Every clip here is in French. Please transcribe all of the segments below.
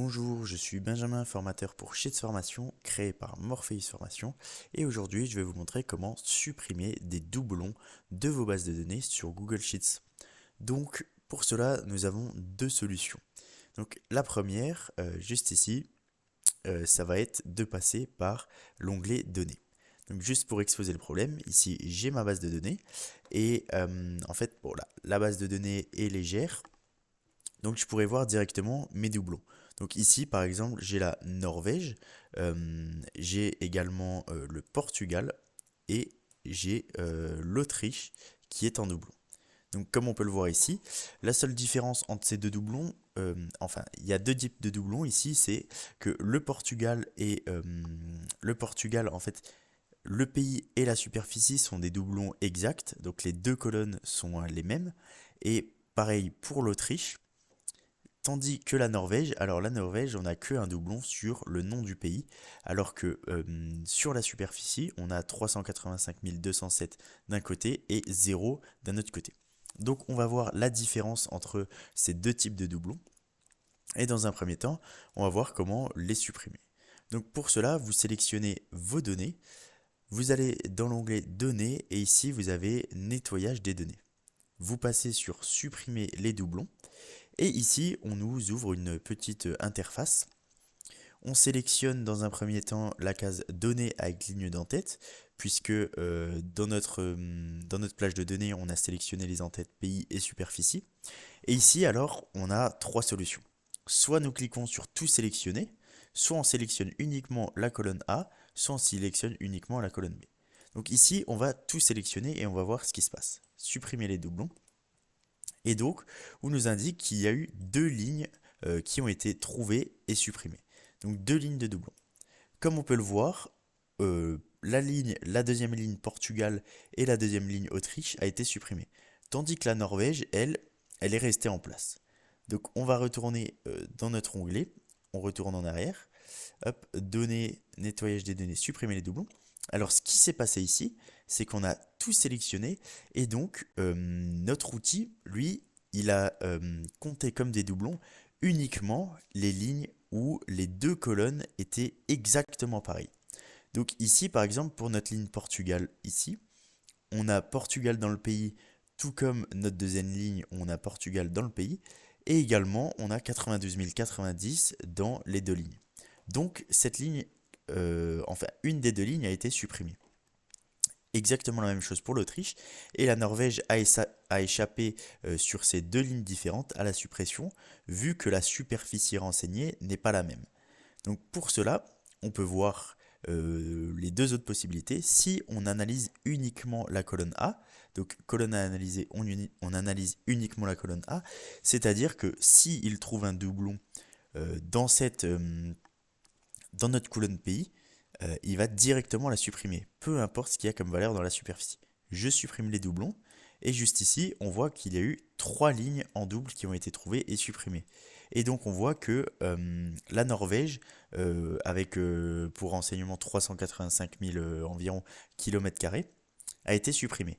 Bonjour, je suis Benjamin, formateur pour Sheets Formation, créé par Morpheus Formation, et aujourd'hui je vais vous montrer comment supprimer des doublons de vos bases de données sur Google Sheets. Donc pour cela, nous avons deux solutions. Donc la première, juste ici, ça va être de passer par l'onglet Données. Donc juste pour exposer le problème, ici j'ai ma base de données, et en fait, bon, la base de données est légère, donc je pourrais voir directement mes doublons. Donc ici par exemple j'ai la Norvège, j'ai également le Portugal et j'ai l'Autriche qui est en doublon. Donc comme on peut le voir ici, la seule différence entre ces deux doublons, enfin il y a deux types de doublons ici, c'est que le Portugal et le Portugal en fait le pays et la superficie sont des doublons exacts, donc les deux colonnes sont les mêmes. Et pareil pour l'Autriche. Tandis que la Norvège, alors la Norvège, on n'a que un doublon sur le nom du pays, alors que sur la superficie, on a 385 207 d'un côté et 0 d'un autre côté. Donc on va voir la différence entre ces deux types de doublons. Et dans un premier temps, on va voir comment les supprimer. Donc pour cela, vous sélectionnez vos données, vous allez dans l'onglet Données et ici vous avez Nettoyage des données. Vous passez sur Supprimer les doublons. Et ici, on nous ouvre une petite interface. On sélectionne dans un premier temps la case Données avec ligne d'entête, puisque dans notre plage de données, on a sélectionné les entêtes pays et superficie. Et ici, alors, on a trois solutions. Soit nous cliquons sur Tout sélectionner, soit on sélectionne uniquement la colonne A, soit on sélectionne uniquement la colonne B. Donc ici, on va tout sélectionner et on va voir ce qui se passe. Supprimer les doublons. Et donc, on nous indique qu'il y a eu deux lignes qui ont été trouvées et supprimées. Donc deux lignes de doublons. Comme on peut le voir, la deuxième ligne Portugal et la deuxième ligne Autriche a été supprimée. Tandis que la Norvège, elle est restée en place. Donc on va retourner dans notre onglet, on retourne en arrière, hop, données, nettoyage des données, supprimer les doublons. Alors ce qui s'est passé ici, c'est qu'on a tout sélectionné et donc notre outil, lui, il a compté comme des doublons uniquement les lignes où les deux colonnes étaient exactement pareilles. Donc ici, par exemple, pour notre ligne Portugal, ici, on a Portugal dans le pays, tout comme notre deuxième ligne, on a Portugal dans le pays, et également on a 92 090 dans les deux lignes. Donc cette ligne, enfin une des deux lignes a été supprimée. Exactement la même chose pour l'Autriche, et la Norvège a échappé sur ces deux lignes différentes à la suppression, vu que la superficie renseignée n'est pas la même. Donc pour cela, on peut voir les deux autres possibilités. Si on analyse uniquement la colonne A, donc colonne à analyser, on analyse uniquement la colonne A, c'est-à-dire que s'il trouve un doublon dans notre colonne pays, il va directement la supprimer, peu importe ce qu'il y a comme valeur dans la superficie. Je supprime les doublons, et juste ici, on voit qu'il y a eu trois lignes en double qui ont été trouvées et supprimées. Et donc on voit que la Norvège, avec pour renseignement 385 000 environ kilomètres carrés, a été supprimée.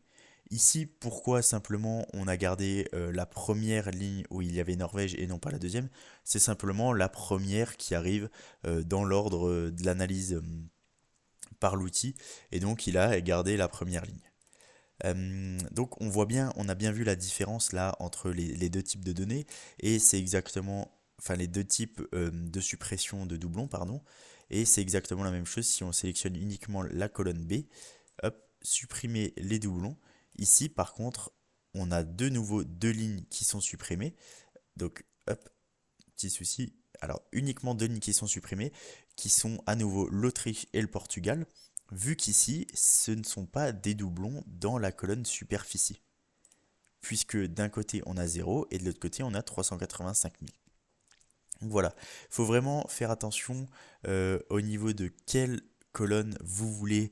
Ici, pourquoi simplement on a gardé la première ligne où il y avait Norvège et non pas la deuxième? C'est simplement la première qui arrive dans l'ordre de l'analyse par l'outil, et donc il a gardé la première ligne. Donc on voit bien, on a bien vu la différence là entre les deux types de données, et c'est exactement, enfin les deux types de suppression de doublons, pardon, et c'est exactement la même chose si on sélectionne uniquement la colonne B, hop, supprimer les doublons. Ici par contre, on a de nouveau deux lignes qui sont supprimées, donc hop, petit souci, alors uniquement deux lignes qui sont supprimées, qui sont à nouveau l'Autriche et le Portugal, vu qu'ici, ce ne sont pas des doublons dans la colonne superficie. Puisque d'un côté, on a 0 et de l'autre côté, on a 385 000. Donc voilà, il faut vraiment faire attention au niveau de quelle colonne vous voulez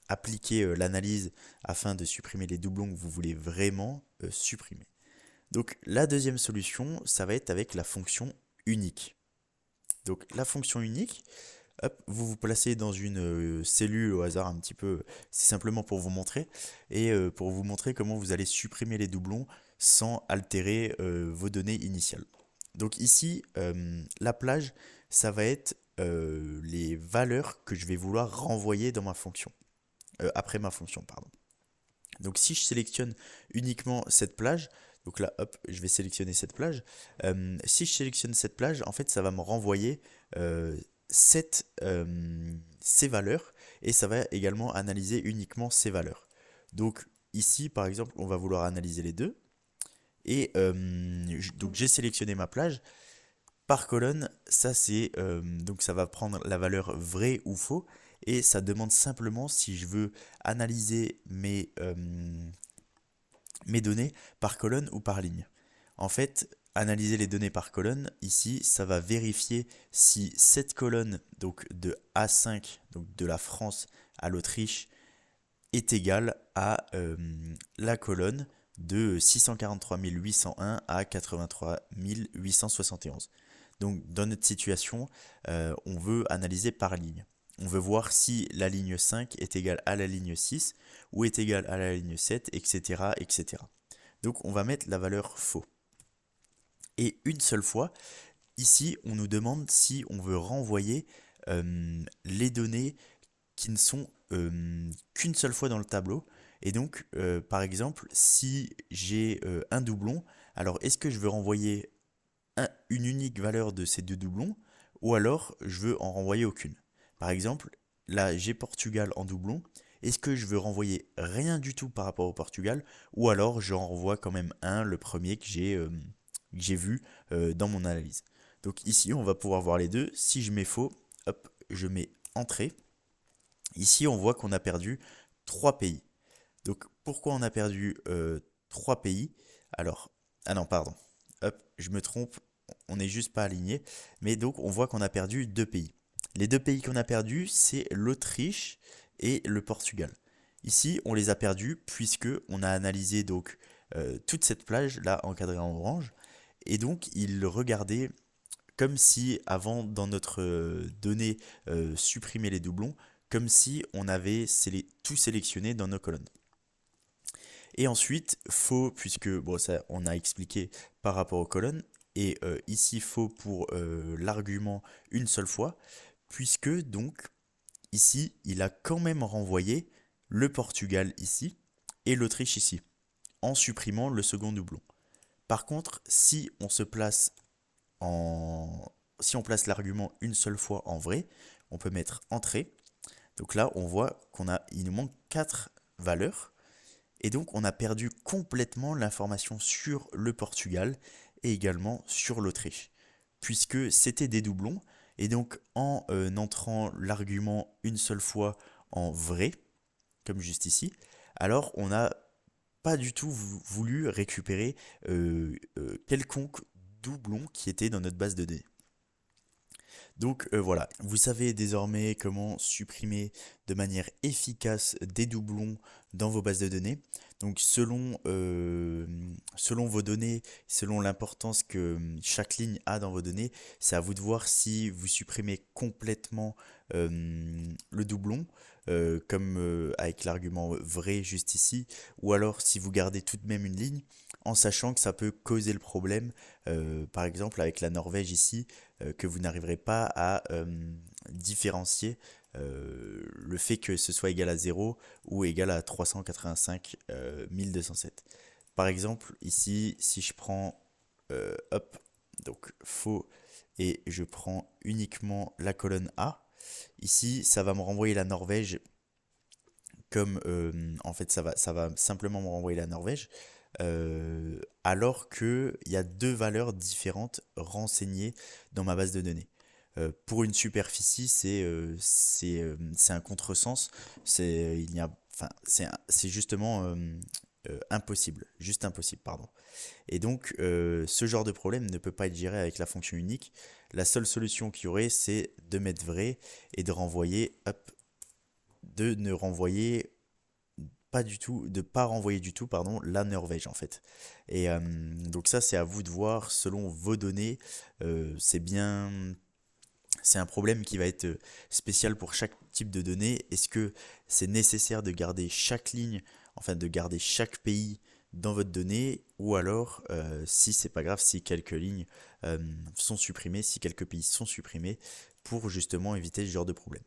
appliquer l'analyse afin de supprimer les doublons que vous voulez vraiment supprimer. Donc la deuxième solution, ça va être avec la fonction unique. Donc la fonction unique, hop, vous vous placez dans une cellule au hasard un petit peu, c'est simplement pour vous montrer, et pour vous montrer comment vous allez supprimer les doublons sans altérer vos données initiales. Donc ici, la plage, ça va être les valeurs que je vais vouloir renvoyer dans ma fonction, après ma fonction, pardon. Donc si je sélectionne uniquement cette plage, donc là, hop, je vais sélectionner cette plage. Si je sélectionne cette plage, en fait, ça va me renvoyer euh, ces valeurs et ça va également analyser uniquement ces valeurs. Donc ici, par exemple, on va vouloir analyser les deux. Et donc j'ai sélectionné ma plage. Par colonne, ça c'est donc ça va prendre la valeur vrai ou faux et ça demande simplement si je veux analyser mes données par colonne ou par ligne. En fait, analyser les données par colonne, ici, ça va vérifier si cette colonne, donc de A5, donc de la France à l'Autriche, est égale à la colonne de 643 801 à 83 871. Donc dans notre situation, on veut analyser par ligne. On veut voir si la ligne 5 est égale à la ligne 6 ou est égale à la ligne 7, etc. etc. Donc on va mettre la valeur faux. Et une seule fois, ici, on nous demande si on veut renvoyer les données qui ne sont qu'une seule fois dans le tableau. Et donc, par exemple, si j'ai un doublon, alors est-ce que je veux renvoyer une unique valeur de ces deux doublons ou alors je veux en renvoyer aucune? Par exemple, là j'ai Portugal en doublon. Est-ce que je veux renvoyer rien du tout par rapport au Portugal ou alors j'en renvoie quand même un, le premier que j'ai vu dans mon analyse? Donc ici, on va pouvoir voir les deux. Si je mets faux, hop, je mets entrée. Ici, on voit qu'on a perdu 3 pays. Donc, pourquoi on a perdu 3 pays? Alors, ah non, pardon. Hop, je me trompe. On n'est juste pas aligné. Mais donc, on voit qu'on a perdu 2 pays. Les 2 pays qu'on a perdus, c'est l'Autriche et le Portugal. Ici, on les a perdus puisque on a analysé donc toute cette plage là encadrée en orange. Et donc, il regardait comme si avant dans notre donnée supprimer les doublons, comme si on avait tout sélectionné dans nos colonnes. Et ensuite, faux, puisque bon, ça on a expliqué par rapport aux colonnes, et ici faux pour l'argument une seule fois, puisque donc ici il a quand même renvoyé le Portugal ici et l'Autriche ici, en supprimant le second doublon. Par contre, si on place l'argument une seule fois en vrai, on peut mettre entrée. Donc là, on voit il nous manque 4 valeurs. Et donc, on a perdu complètement l'information sur le Portugal et également sur l'Autriche. Puisque c'était des doublons. Et donc, en entrant l'argument une seule fois en vrai, comme juste ici, alors on n'a pas du tout voulu récupérer quelconque doublon qui était dans notre base de données. Donc voilà, vous savez désormais comment supprimer de manière efficace des doublons dans vos bases de données. Donc selon vos données, selon l'importance que chaque ligne a dans vos données, c'est à vous de voir si vous supprimez complètement le doublon, comme avec l'argument vrai juste ici, ou alors si vous gardez tout de même une ligne, en sachant que ça peut causer le problème, par exemple avec la Norvège ici, que vous n'arriverez pas à différencier le fait que ce soit égal à 0 ou égal à 385 207. Par exemple, ici, si je prends, hop, donc faux, et je prends uniquement la colonne A, ici, ça va me renvoyer la Norvège comme, en fait, ça va simplement me renvoyer la Norvège, alors qu'il y a deux valeurs différentes renseignées dans ma base de données. Pour une superficie, c'est un contresens. C'est justement impossible, juste impossible, pardon. Et donc, ce genre de problème ne peut pas être géré avec la fonction unique. La seule solution qu'il y aurait, c'est de mettre vrai et de renvoyer, hop, de ne renvoyer pas du tout, de pas renvoyer du tout, pardon, la Norvège en fait. Et donc ça, c'est à vous de voir selon vos données. C'est un problème qui va être spécial pour chaque type de données. Est-ce que c'est nécessaire de garder chaque ligne, enfin de garder chaque pays dans votre donnée, ou alors si c'est pas grave, si quelques lignes sont supprimées, si quelques pays sont supprimés, pour justement éviter ce genre de problème.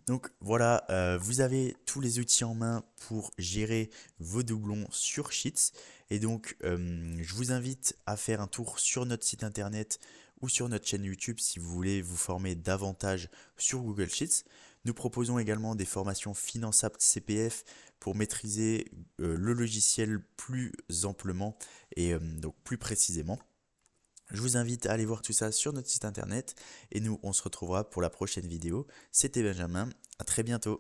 Donc voilà, vous avez tous les outils en main pour gérer vos doublons sur Sheets. Et donc, je vous invite à faire un tour sur notre site internet ou sur notre chaîne YouTube si vous voulez vous former davantage sur Google Sheets. Nous proposons également des formations finançables CPF pour maîtriser le logiciel plus amplement et donc plus précisément. Je vous invite à aller voir tout ça sur notre site internet et nous on se retrouvera pour la prochaine vidéo. C'était Benjamin, à très bientôt.